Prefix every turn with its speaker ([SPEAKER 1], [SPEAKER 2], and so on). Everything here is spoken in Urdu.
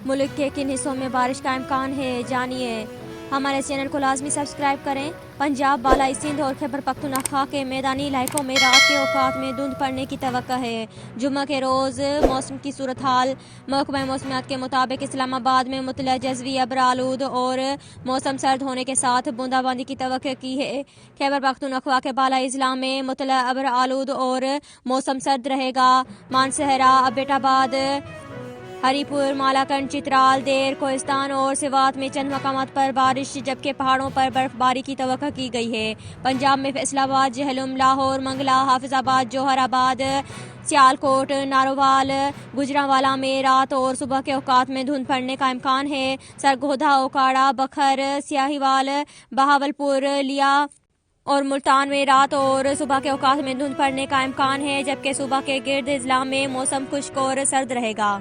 [SPEAKER 1] ملک کے کن حصوں میں بارش کا امکان ہے، جانیے۔ ہمارے چینل کو لازمی سبسکرائب کریں۔ پنجاب، بالائی سندھ اور خیبر پختونخوا کے میدانی علاقوں میں رات کے اوقات میں دھند پڑنے کی توقع ہے۔ جمعہ کے روز موسم کی صورتحال: محکمہ موسمیات کے مطابق اسلام آباد میں مطلع جزوی ابر آلود اور موسم سرد ہونے کے ساتھ بوندا باندی کی توقع کی ہے۔ خیبر پختونخوا کے بالائی اضلاع میں مطلع ابر آلود اور موسم سرد رہے گا۔ مانسہرہ، ایبٹ آباد، ہری پور، مالاکنڈ، چترال، دیر، کوہستان اور سوات میں چند مقامات پر بارش جبکہ پہاڑوں پر برف باری کی توقع کی گئی ہے۔ پنجاب میں فیصل آباد، جہلم، لاہور، منگلا، حافظ آباد، جوہر آباد، سیالکوٹ، ناروال، گوجرانوالا میں رات اور صبح کے اوقات میں دھند پڑنے کا امکان ہے۔ سرگودھا، اوکاڑہ، بکھر، سیاہیوال، بہاولپور، لیا اور ملتان میں رات اور صبح کے اوقات میں دھند پڑنے کا امکان ہے، جبکہ صوبہ کے گرد اضلاع میں موسم خشک اور سرد رہے گا۔